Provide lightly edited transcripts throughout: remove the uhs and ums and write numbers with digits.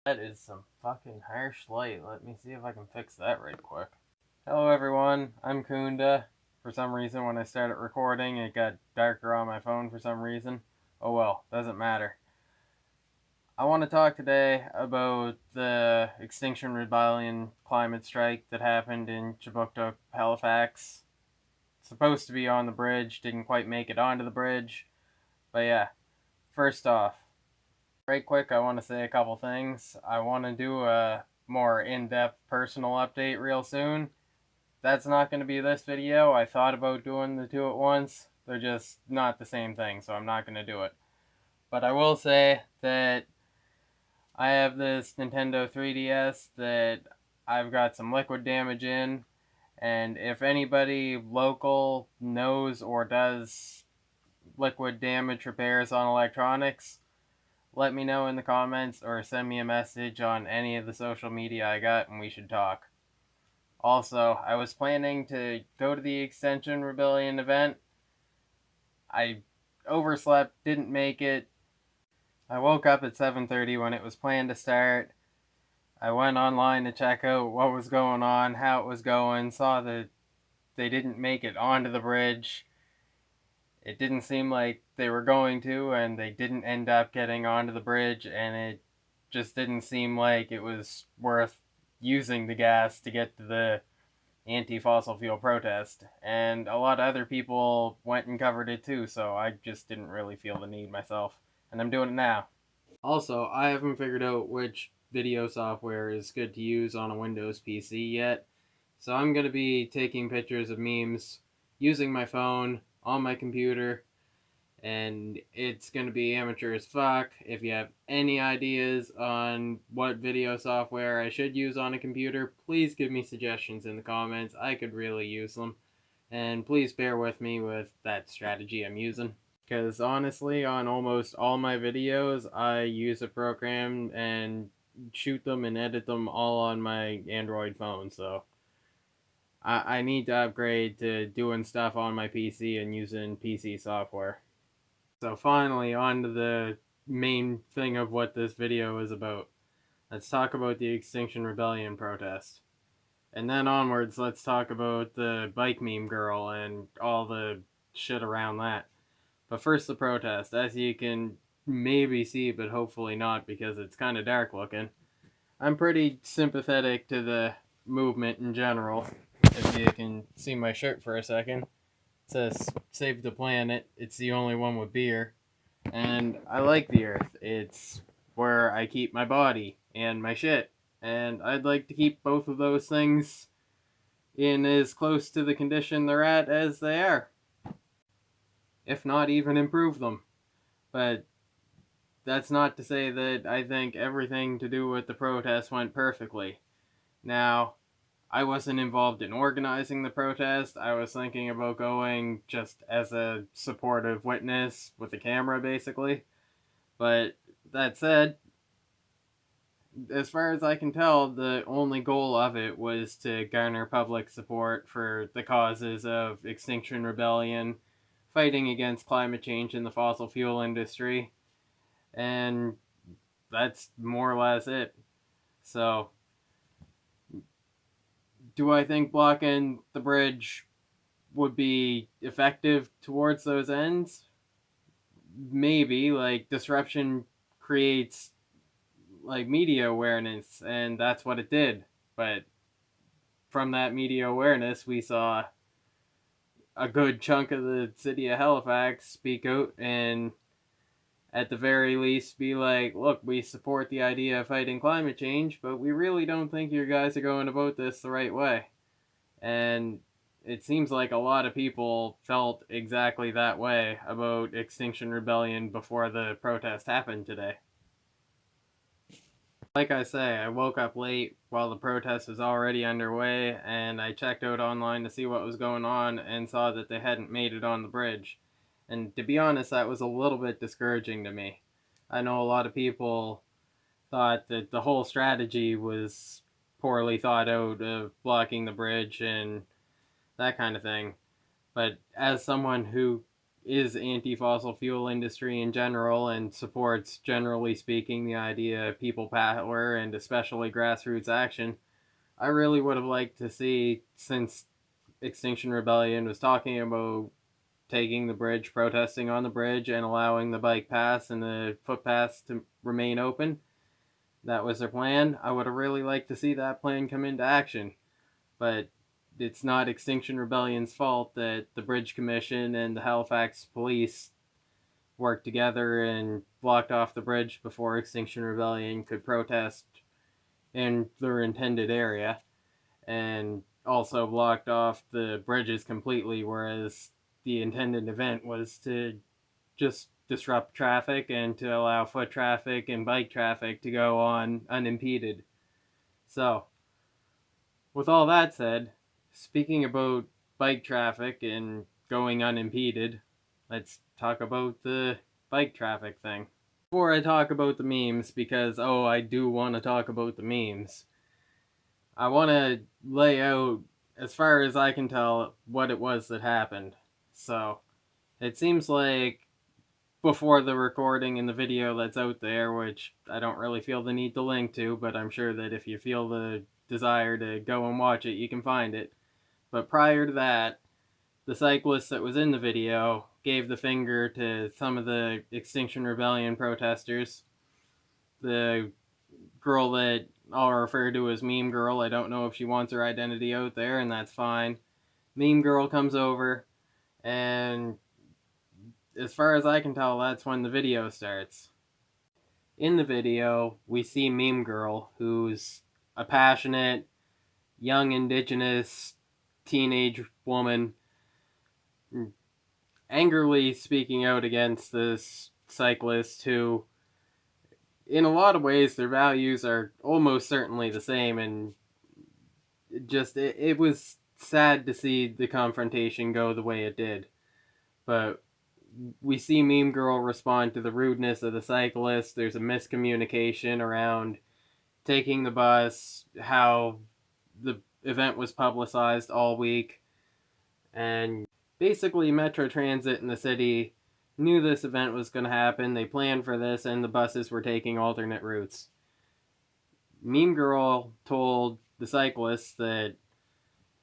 That is some fucking harsh light. Let me see if I can fix that right quick. Hello everyone, I'm Kunda. For some reason when I started recording it got darker on my phone for some reason. Oh well, doesn't matter. I want to talk today about the Extinction Rebellion climate strike that happened in Chibukto, Halifax. Supposed to be on the bridge, didn't quite make it onto the bridge. But yeah, first off, right quick, I want to say a couple things. I want to do a more in-depth personal update real soon. That's not going to be this video. I thought about doing the two at once. They're just not the same thing, so I'm not going to do it. But I will say that I have this Nintendo 3DS that I've got some liquid damage in, and if anybody local knows or does liquid damage repairs on electronics, let me know in the comments or send me a message on any of the social media I got and we should talk. Also, I was planning to go to the Extinction Rebellion event. I overslept, didn't make it. I woke up at 7:30 when it was planned to start. I went online to check out what was going on, how it was going, saw that they didn't make it onto the bridge. It didn't seem like they were going to, and they didn't end up getting onto the bridge, and it just didn't seem like it was worth using the gas to get to the anti-fossil fuel protest. And a lot of other people went and covered it too, so I just didn't really feel the need myself. And I'm doing it now. Also, I haven't figured out which video software is good to use on a Windows PC yet. So I'm going to be taking pictures of memes using my phone on my computer, and it's going to be amateur as fuck. If you have any ideas on what video software I should use on a computer, please give me suggestions in the comments. I could really use them. And please bear with me with that strategy I'm using. Because honestly, on almost all my videos, I use a program and shoot them and edit them all on my Android phone, so I need to upgrade to doing stuff on my PC and using PC software. So finally, on to the main thing of what this video is about. Let's talk about the Extinction Rebellion protest. And then onwards, let's talk about the bike meme girl and all the shit around that. But first, the protest. As you can maybe see, but hopefully not because it's kind of dark looking, I'm pretty sympathetic to the movement in general. If you can see my shirt for a second, it says Save the Planet. It's the only one with beer. And I like the earth. It's where I keep my body and my shit. And I'd like to keep both of those things in as close to the condition they're at as they are, if not even improve them. But that's not to say that I think everything to do with the protest went perfectly. Now, I wasn't involved in organizing the protest. I was thinking about going just as a supportive witness with a camera, basically. But that said, as far as I can tell, the only goal of it was to garner public support for the causes of Extinction Rebellion, fighting against climate change in the fossil fuel industry, and that's more or less it. So, do I think blocking the bridge would be effective towards those ends? Maybe. Like, disruption creates like media awareness, and that's what it did. But from that media awareness, we saw a good chunk of the city of Halifax speak out and at the very least be like, look, we support the idea of fighting climate change, but we really don't think you guys are going about this the right way. And it seems like a lot of people felt exactly that way about Extinction Rebellion before the protest happened today. Like I say, I woke up late while the protest was already underway, and I checked out online to see what was going on and saw that they hadn't made it on the bridge. And to be honest, that was a little bit discouraging to me. I know a lot of people thought that the whole strategy was poorly thought out of blocking the bridge and that kind of thing. But as someone who is anti-fossil fuel industry in general and supports, generally speaking, the idea of people power and especially grassroots action. I really would have liked to see, since Extinction Rebellion was talking about taking the bridge, protesting on the bridge, and allowing the bike paths and the footpaths to remain open. That was their plan. I would have really liked to see that plan come into action. But it's not Extinction Rebellion's fault that the Bridge Commission and the Halifax police worked together and blocked off the bridge before Extinction Rebellion could protest in their intended area, and also blocked off the bridges completely, whereas the intended event was to just disrupt traffic and to allow foot traffic and bike traffic to go on unimpeded. So, with all that said, speaking about bike traffic and going unimpeded, let's talk about the bike traffic thing. Before I talk about the memes, because I do want to talk about the memes, I want to lay out, as far as I can tell, what it was that happened. So, it seems like before the recording and the video that's out there, which I don't really feel the need to link to, but I'm sure that if you feel the desire to go and watch it, you can find it. But prior to that, the cyclist that was in the video gave the finger to some of the Extinction Rebellion protesters. The girl that I'll refer to as Meme Girl, I don't know if she wants her identity out there, and that's fine. Meme Girl comes over, and as far as I can tell, that's when the video starts. In the video, we see Meme Girl, who's a passionate, young indigenous teenage woman, angrily speaking out against this cyclist who, in a lot of ways, their values are almost certainly the same, and it was sad to see the confrontation go the way it did. But we see Meme Girl respond to the rudeness of the cyclist. There's a miscommunication around taking the bus, how the event was publicized all week, and basically Metro Transit in the city knew this event was going to happen. They planned for this, and the buses were taking alternate routes. Meme Girl told the cyclist that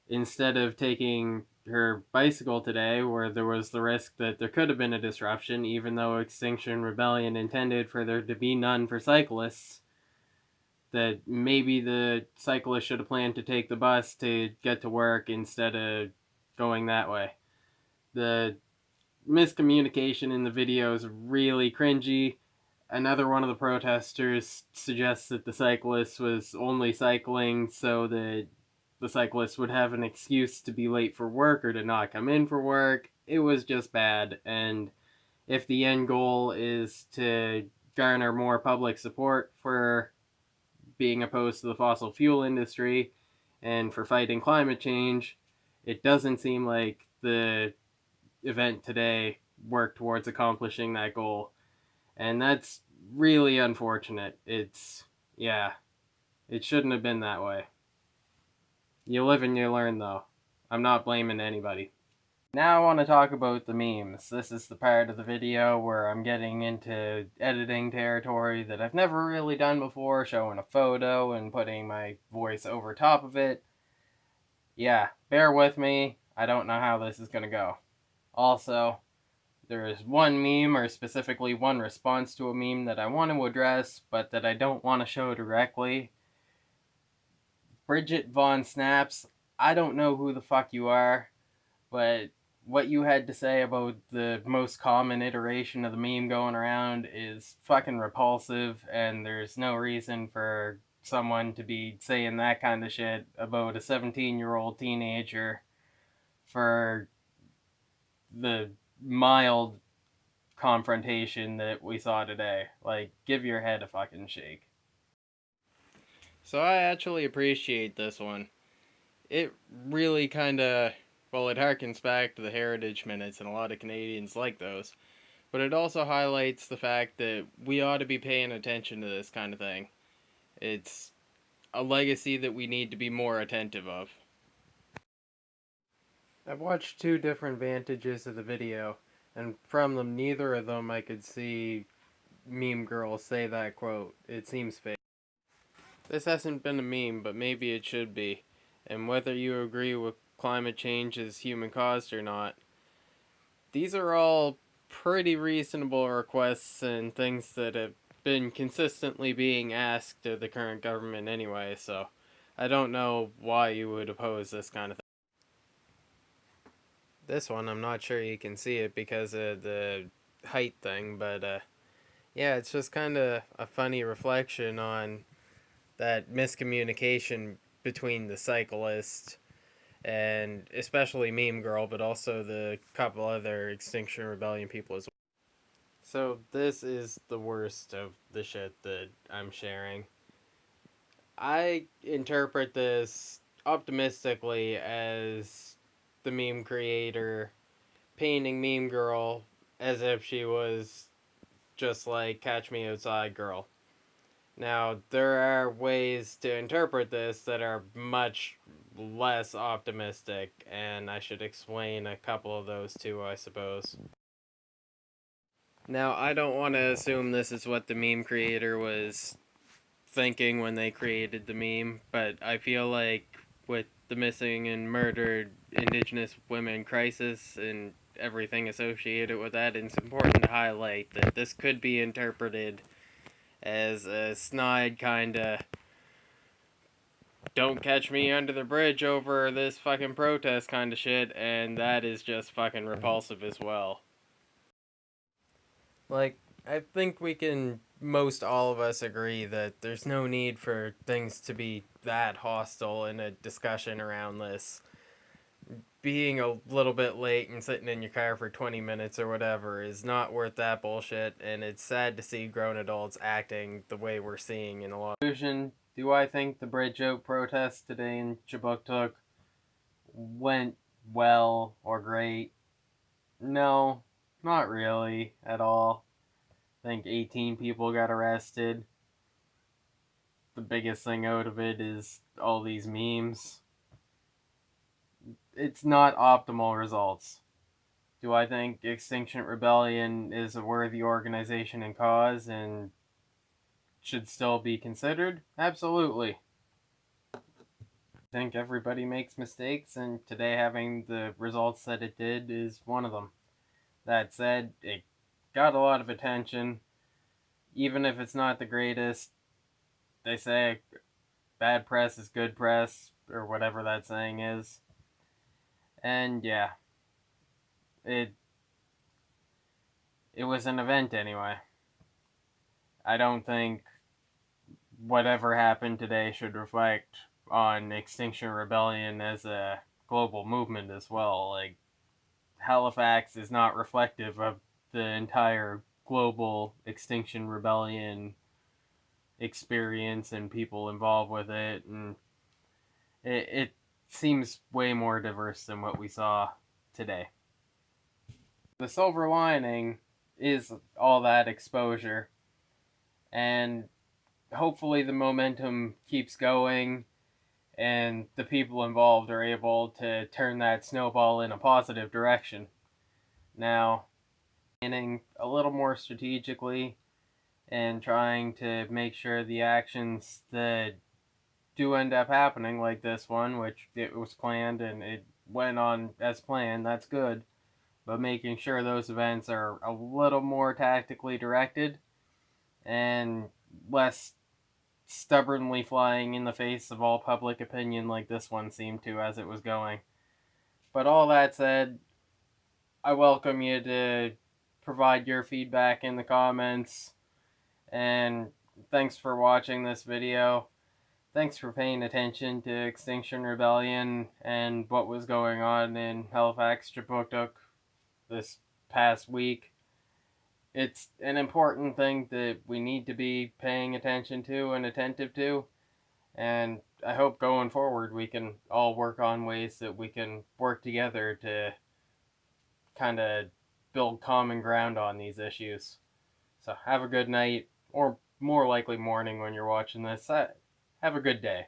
instead of taking her bicycle today, where there was the risk that there could have been a disruption, even though Extinction Rebellion intended for there to be none for cyclists, that maybe the cyclist should have planned to take the bus to get to work instead of going that way. The miscommunication in the video is really cringy. Another one of the protesters suggests that the cyclist was only cycling so that the cyclist would have an excuse to be late for work or to not come in for work. It was just bad, and if the end goal is to garner more public support for being opposed to the fossil fuel industry and for fighting climate change, it doesn't seem like the event today worked towards accomplishing that goal. And that's really unfortunate. Yeah, it shouldn't have been that way. You live and you learn, though. I'm not blaming anybody. Now I want to talk about the memes. This is the part of the video where I'm getting into editing territory that I've never really done before, showing a photo and putting my voice over top of it. Yeah, bear with me. I don't know how this is going to go. Also, there is one meme, or specifically one response to a meme, that I want to address, but that I don't want to show directly. Bridget Von Snaps, I don't know who the fuck you are, but what you had to say about the most common iteration of the meme going around is fucking repulsive, and there's no reason for someone to be saying that kind of shit about a 17-year-old teenager for the mild confrontation that we saw today. Like, give your head a fucking shake. So I actually appreciate this one. It really it harkens back to the Heritage Minutes, and a lot of Canadians like those. But it also highlights the fact that we ought to be paying attention to this kind of thing. It's a legacy that we need to be more attentive of. I've watched two different vantages of the video. And from them, neither of them I could see meme girl say that quote. It seems fake. This hasn't been a meme, but maybe it should be. And whether you agree with climate change is human caused or not, these are all pretty reasonable requests and things that have been consistently being asked of the current government anyway, so I don't know why you would oppose this kind of thing. This one, I'm not sure you can see it because of the height thing, but yeah, it's just kind of a funny reflection on that miscommunication between the cyclist and especially Meme Girl, but also the couple other Extinction Rebellion people as well. So this is the worst of the shit that I'm sharing. I interpret this optimistically as the meme creator painting Meme Girl as if she was just like Catch Me Outside Girl. Now, there are ways to interpret this that are much less optimistic, and I should explain a couple of those too, I suppose. Now, I don't want to assume this is what the meme creator was thinking when they created the meme, but I feel like with the missing and murdered Indigenous women crisis and everything associated with that, it's important to highlight that this could be interpreted as a snide kind of don't catch me under the bridge over this fucking protest kind of shit, and that is just fucking repulsive as well. Like, I think we can, most all of us agree that there's no need for things to be that hostile in a discussion around this. Being a little bit late and sitting in your car for 20 minutes or whatever is not worth that bullshit, and it's sad to see grown adults acting the way we're seeing in a lot. Conclusion, do I think the bridge out protest today in Chibuktuk went well or great? No, not really at all. I think 18 people got arrested. The biggest thing out of it is all these memes. It's not optimal results. Do I think Extinction Rebellion is a worthy organization and cause and should still be considered? Absolutely. I think everybody makes mistakes, and today having the results that it did is one of them. That said, it got a lot of attention. Even if it's not the greatest, they say bad press is good press, or whatever that saying is. And yeah, it it was an event anyway. I don't think whatever happened today should reflect on Extinction Rebellion as a global movement as well. Like, Halifax is not reflective of the entire global Extinction Rebellion experience and people involved with it, and it seems way more diverse than what we saw today. The silver lining is all that exposure, and hopefully the momentum keeps going and the people involved are able to turn that snowball in a positive direction. Now, planning a little more strategically and trying to make sure the actions that do end up happening, like this one, which it was planned and it went on as planned, that's good. But making sure those events are a little more tactically directed and less stubbornly flying in the face of all public opinion like this one seemed to as it was going. But all that said, I welcome you to provide your feedback in the comments, and thanks for watching this video. Thanks for paying attention to Extinction Rebellion and what was going on in Halifax, Chipuktuk this past week. It's an important thing that we need to be paying attention to and attentive to, and I hope going forward we can all work on ways that we can work together to kind of build common ground on these issues. So have a good night, or more likely morning when you're watching this. Have a good day.